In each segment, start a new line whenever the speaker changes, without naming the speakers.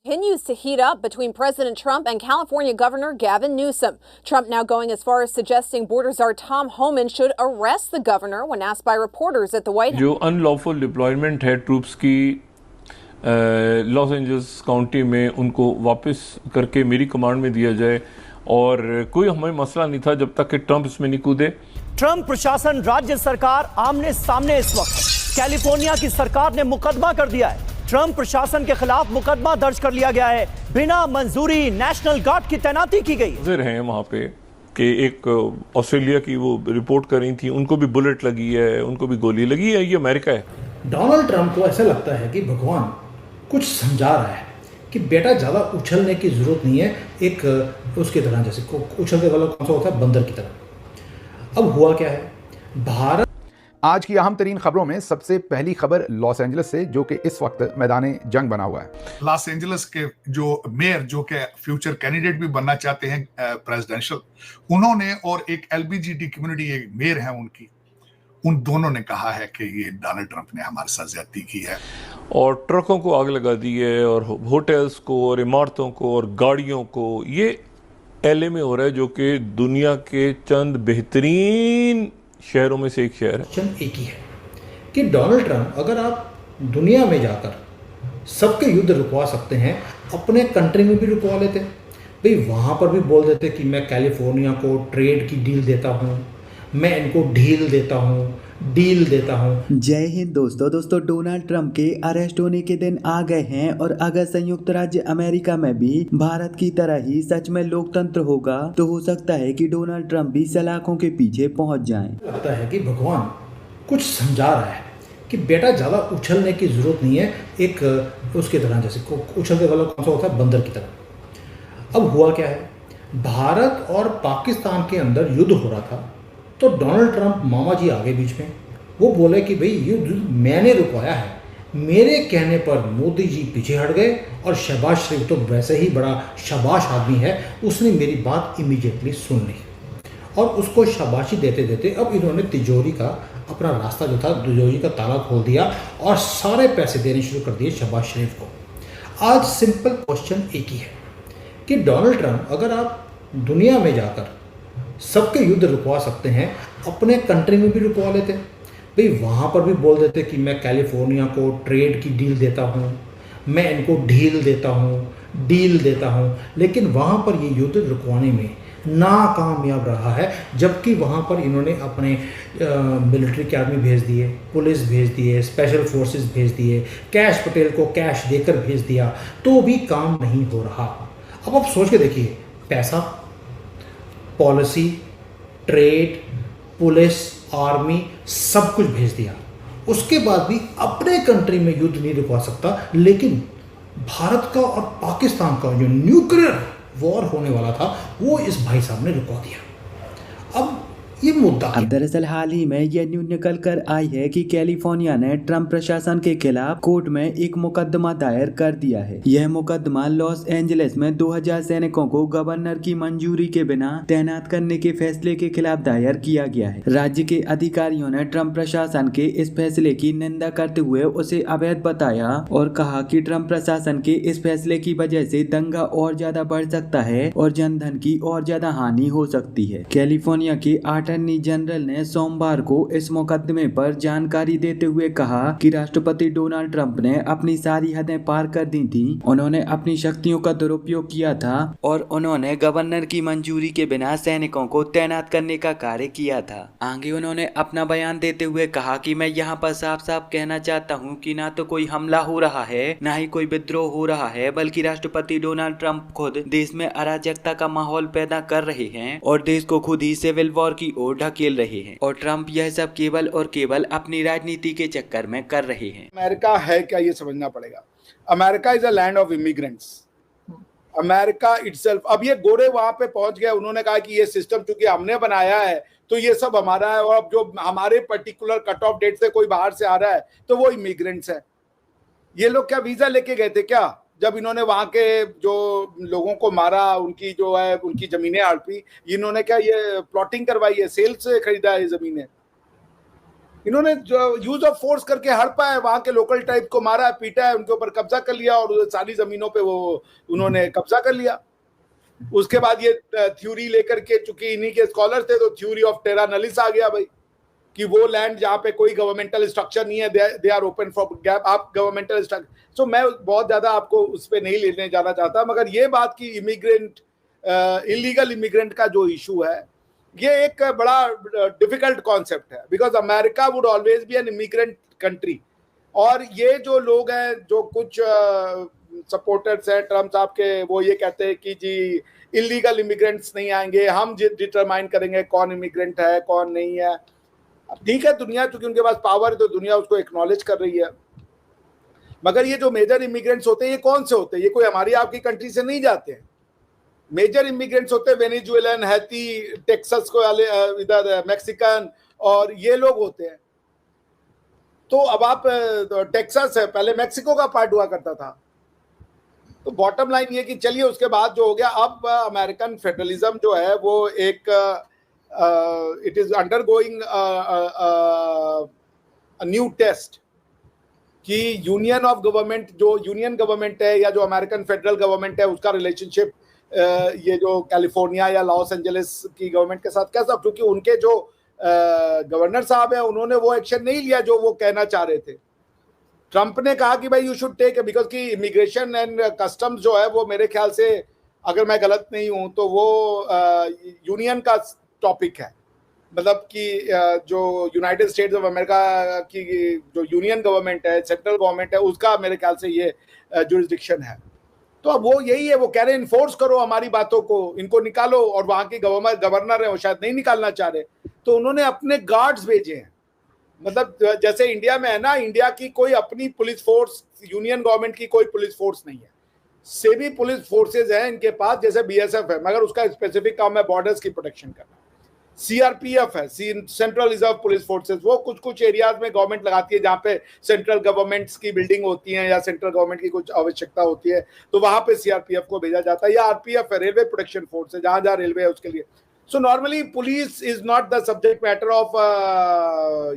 Continues to heat up between President Trump and California Governor Gavin Newsom. Trump now going as far as suggesting border czar Tom Homan should arrest the governor when asked by reporters at the White House.
जो unlawful deployment है troops की Los Angeles county में, उनको वापस करके मेरी command में दिया जाए, और कोई हमें मसला नहीं था जब तक कि ट्रंप इसमें नहीं कूदे।
ट्रंप प्रशासन राज्य सरकार आमने सामने इस वक्त कैलिफोर्निया की सरकार ने मुकदमा कर दिया है। ट्रंप प्रशासन के खिलाफ मुकदमा दर्ज कर लिया गया है। बिना मंजूरी नेशनल गार्ड की तैनाती की गई।
हाजिर हैं वहाँ पे कि एक ऑस्ट्रेलिया की वो रिपोर्ट कर रही थी, उनको भी बुलेट लगी है, उनको भी गोली लगी है। ये अमेरिका है।
डोनाल्ड ट्रंप को ऐसा लगता है कि भगवान कुछ समझा रहा है कि बेटा ज़्यादा उछलने की ज़रूरत नहीं है, एक उसकी तरह, जैसे उछलते वाला कौन सा होता है, बंदर की तरह। अब हुआ क्या है, भारत
आज की अहम तरीन खबरों में सबसे पहली खबर लॉस एंजलिस से, जो कि इस वक्त मैदान जंग बना हुआ है।
लॉस एंजलिस के जो मेयर, जो कि फ्यूचर कैंडिडेट भी बनना चाहते हैं प्रेसिडेंशियल, उन्होंने, और एक एलबीजीटी कम्युनिटी एक मेयर है उनकी, उन दोनों ने कहा है कि ये डोनाल्ड ट्रंप ने हमारे साथ ज्यादती की है
और ट्रकों को आग लगा दी है, और होटल्स को, और इमारतों को, और गाड़ियों को। ये एलए में हो रहा है, जो कि दुनिया के चंद बेहतरीन शहरों में से एक शहर है।
क्वेश्चन एक ही है कि डोनाल्ड ट्रंप, अगर आप दुनिया में जाकर सबके युद्ध रुकवा सकते हैं, अपने कंट्री में भी रुकवा लेते भाई, वहाँ पर भी बोल देते कि मैं कैलिफोर्निया को ट्रेड की डील देता हूँ, मैं इनको डील देता हूँ।
जय हिंद दोस्तों, डोनाल्ड ट्रंप के अरेस्ट होने के दिन आ गए हैं, और अगर संयुक्त राज्य अमेरिका में भी भारत की तरह ही सच में लोकतंत्र होगा, तो हो सकता है कि डोनाल्ड ट्रंप भी सलाखों के पीछे पहुंच जाएं।
लगता है कि भगवान कुछ समझा रहा है कि बेटा ज़्यादा उछलने की ज़रूरत नहीं है, एक उसकी तरह, जैसे उछलते वाला कौन सा होता है, बंदर की तरह। अब हुआ क्या है, भारत और पाकिस्तान के अंदर युद्ध हो रहा था, तो डोनाल्ड ट्रंप मामा जी आगे बीच में, वो बोले कि भाई युद्ध मैंने रुकवाया है, मेरे कहने पर मोदी जी पीछे हट गए, और शहबाज शरीफ तो वैसे ही बड़ा शाबाश आदमी है, उसने मेरी बात इमीडिएटली सुन ली, और उसको शाबाशी देते देते अब इन्होंने तिजोरी का अपना रास्ता जो था, तिजोरी का ताला खोल दिया और सारे पैसे देने शुरू कर दिए शहबाज शरीफ को। आज सिंपल क्वेश्चन एक ही है कि डोनाल्ड ट्रंप, अगर आप दुनिया में जाकर सबके युद्ध रुकवा सकते हैं, अपने कंट्री में भी रुकवा लेते भाई, वहाँ पर भी बोल देते कि मैं कैलिफोर्निया को ट्रेड की डील देता हूँ, मैं इनको डील देता हूँ, लेकिन वहाँ पर ये युद्ध रुकवाने में नाकामयाब रहा है। जबकि वहाँ पर इन्होंने अपने मिलिट्री की आर्मी भेज दिए, पुलिस भेज दिए, स्पेशल फोर्सेस भेज दिए, कैश पटेल को कैश देकर भेज दिया, तो भी काम नहीं हो रहा। अब आप सोच के देखिए, पैसा, पॉलिसी, ट्रेड, पुलिस, आर्मी, सब कुछ भेज दिया, उसके बाद भी अपने कंट्री में युद्ध नहीं रुकवा सकता। लेकिन भारत का और पाकिस्तान का जो न्यूक्लियर वॉर होने वाला था, वो इस भाई साहब ने रुकवा दिया। अब ये मुद्दा
अब दरअसल हाल ही में यह न्यूज निकल कर आई है कि कैलिफोर्निया ने ट्रंप प्रशासन के खिलाफ कोर्ट में एक मुकदमा दायर कर दिया है। यह मुकदमा लॉस एंजलिस में 2000 सैनिकों को गवर्नर की मंजूरी के बिना तैनात करने के फैसले के खिलाफ दायर किया गया है। राज्य के अधिकारियों ने ट्रंप प्रशासन के इस फैसले की निंदा करते हुए उसे अवैध बताया, और कहा कि ट्रंप प्रशासन के इस फैसले की वजह से दंगा और ज्यादा बढ़ सकता है और जनधन की और ज्यादा हानि हो सकती है। कैलिफोर्निया के अटॉर्नी जनरल ने सोमवार को इस मुकदमे पर जानकारी देते हुए कहा कि राष्ट्रपति डोनाल्ड ट्रंप ने अपनी सारी हदें पार कर दी थी, उन्होंने अपनी शक्तियों का दुरुपयोग किया था, और उन्होंने गवर्नर की मंजूरी के बिना सैनिकों को तैनात करने का कार्य किया था। आगे उन्होंने अपना बयान देते हुए कहा कि मैं यहाँ पर साफ साफ कहना चाहता हूँ कि ना तो कोई हमला हो रहा है, ना ही कोई विद्रोह हो रहा है, बल्कि राष्ट्रपति डोनाल्ड ट्रंप खुद देश में अराजकता का माहौल पैदा कर रहे हैं और देश को खुद ही सिविल वॉर की ओर ढकेल रहे हैं, और ट्रंप यह सब केवल और केवल अपनी राजनीति के चक्कर में कर रहे हैं।
अमेरिका है क्या, ये समझना पड़ेगा। America is a land of immigrants. America itself, अब ये गोरे वहां पे पहुंच गए, उन्होंने कहा कि ये सिस्टम चूंकि हमने बनाया है तो ये सब हमारा है, और अब जो हमारे पर्टिकुलर कट ऑफ डेट से कोई बाहर से आ रहा है तो वो इमिग्रेंट्स है। ये लोग क्या वीजा लेके गए थे क्या? जब इन्होंने वहां के जो लोगों को मारा, उनकी जो है उनकी जमीनें हड़पी, इन्होंने क्या ये प्लॉटिंग करवाई है, सेल से खरीदा है जमीनें? इन्होंने जो यूज ऑफ फोर्स करके हड़पा है, वहां के लोकल ट्राइब को मारा है, पीटा है, उनके ऊपर कब्जा कर लिया और सारी जमीनों पे वो उन्होंने कब्जा कर लिया। उसके बाद ये थ्योरी लेकर के, चूंकि इन्हीं के स्कॉलर थे, तो थ्योरी ऑफ टेरा नलिस आ गया भाई, कि वो लैंड जहां पे कोई गवर्नमेंटल स्ट्रक्चर नहीं है, they are open for gap, आप गवर्नमेंटल स्ट्रक्चर। सो मैं बहुत ज्यादा आपको उस पर नहीं लेने जाना चाहता, मगर ये बात की इमिग्रेंट, इलीगल इमिग्रेंट का जो इशू है, ये एक बड़ा डिफिकल्ट कॉन्सेप्ट है, because America would always be N immigrant country. और ये जो लोग हैं, जो कुछ सपोर्टर्स हैं ट्रम्प साहब के, वो ये कहते हैं कि जी इलीगल इमिग्रेंट्स नहीं आएंगे, हम डिटरमाइन करेंगे कौन इमिग्रेंट है कौन नहीं है। ठीक है, दुनिया चूंकि उनके पास पावर है तो दुनिया उसको एक्नॉलेज कर रही है, मगर ये जो मेजर इमिग्रेंट्स होते हैं, ये कौन से होते हैं? ये कोई हमारी आपकी कंट्री से नहीं जाते हैं। मेजर इमिग्रेंट्स होते हैं वेनेजुएलन, हैती, टेक्सास को वाले, इधर मैक्सिकन, और ये लोग होते हैं। तो अब आप टेक्सास है, पहले मैक्सिको का पार्ट हुआ करता था। तो बॉटम लाइन ये कि चलिए, उसके बाद जो हो गया, अब अमेरिकन फेडरलिज्म जो है वो एक it is undergoing new test, कि यूनियन ऑफ गवर्नमेंट, जो यूनियन गवर्नमेंट है या जो अमेरिकन फेडरल गवर्नमेंट है, उसका रिलेशनशिप ये जो कैलिफोर्निया या लॉस एंजलिस की गवर्नमेंट के साथ कैसा, क्योंकि उनके जो गवर्नर साहब है, उन्होंने वो एक्शन नहीं लिया जो वो कहना चाह रहे थे। ट्रंप ने कहा कि भाई यू शुड टेक, बिकॉज की इमिग्रेशन एंड कस्टम्स जो है वो मेरे ख्याल से, अगर मैं गलत नहीं हूं तो वो यूनियन का टॉपिक है, मतलब कि जो यूनाइटेड स्टेट्स ऑफ अमेरिका की जो यूनियन गवर्नमेंट है, सेंट्रल गवर्नमेंट है, उसका मेरे ख्याल से ये जुरिस्डिक्शन है। तो अब वो यही है, वो कह रहे हैं इन्फोर्स करो हमारी बातों को, इनको निकालो, और वहां के गवर्नर है वो शायद नहीं निकालना चाह रहे, तो उन्होंने अपने गार्ड्स भेजे हैं। मतलब जैसे इंडिया में है ना, इंडिया की कोई अपनी पुलिस फोर्स, यूनियन गवर्नमेंट की कोई पुलिस फोर्स नहीं है, सेमी पुलिस फोर्सेज हैं इनके पास, जैसे बीएसएफ है, मगर उसका स्पेसिफिक काम है बॉर्डर्स की प्रोटेक्शन करना। सीआरपीएफ है, सेंट्रल रिजर्व पुलिस फोर्सेज, वो कुछ कुछ एरियाज में गवर्नमेंट लगाती है जहां पे सेंट्रल गवर्नमेंट्स की बिल्डिंग होती है या सेंट्रल गवर्नमेंट की कुछ आवश्यकता होती है, तो वहां पे सीआरपीएफ को भेजा जाता है। या आरपीएफ है, रेलवे प्रोटेक्शन फोर्स है, जहां जहां रेलवे है उसके लिए। So normally police is not the subject matter of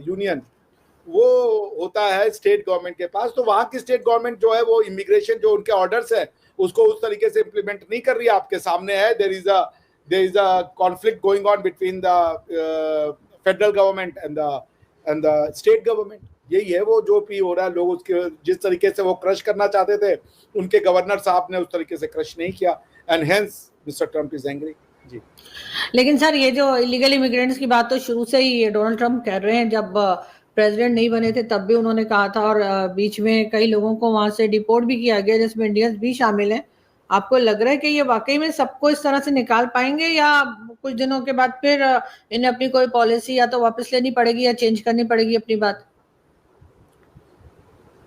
union, वो होता है स्टेट गवर्नमेंट के पास। तो वहां की स्टेट गवर्नमेंट जो है वो इमिग्रेशन जो उनके ऑर्डर्स है उसको उस तरीके से इंप्लीमेंट नहीं कर रही है। आपके सामने है, there is a conflict going on between the federal government and the state government। यही है वो जो भी हो रहा है। लोग उसके जिस तरीके से वो क्रश करना चाहते थे, उनके गवर्नर साहब ने उस तरीके से क्रश नहीं किया, and hence mister Trump is angry. जी,
लेकिन सर ये जो इलीगल इमिग्रेंट्स की बात तो शुरू से ही डोनाल्ड ट्रम्प कर रहे हैं, जब प्रेसिडेंट नहीं बने थे तब भी उन्होंने कहा था, और बीच में कई लोगों को वहां से डिपोर्ट भी किया गया, जिसमें इंडियंस भी शामिल हैं। आपको लग रहा है कि ये वाकई में सबको इस तरह से निकाल पाएंगे, या कुछ दिनों के बाद फिर इन्हें अपनी कोई पॉलिसी या तो वापस लेनी पड़ेगी या चेंज करनी पड़ेगी अपनी बात?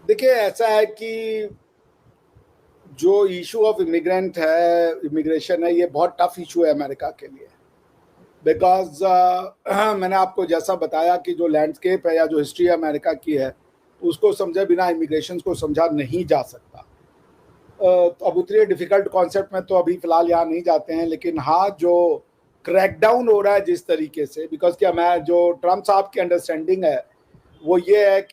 देखिए, ऐसा है कि जो इशू ऑफ इमिग्रेंट है, इमिग्रेशन है, ये बहुत टफ इशू है अमेरिका के लिए, बिकॉज मैंने आपको जैसा बताया कि जो लैंडस्केप है या जो हिस्ट्री अमेरिका की है, उसको समझे बिना इमिग्रेशन को समझा नहीं जा सकता। तो अब उतने डिफिकल्ट कॉन्सेप्ट में तो अभी फिलहाल यहाँ नहीं जाते हैं, लेकिन हाँ, जो क्रैकडाउन हो रहा है जिस तरीके से, बिकॉज कि मैं जो ट्रम्प साहब की अंडरस्टैंडिंग है वो ये है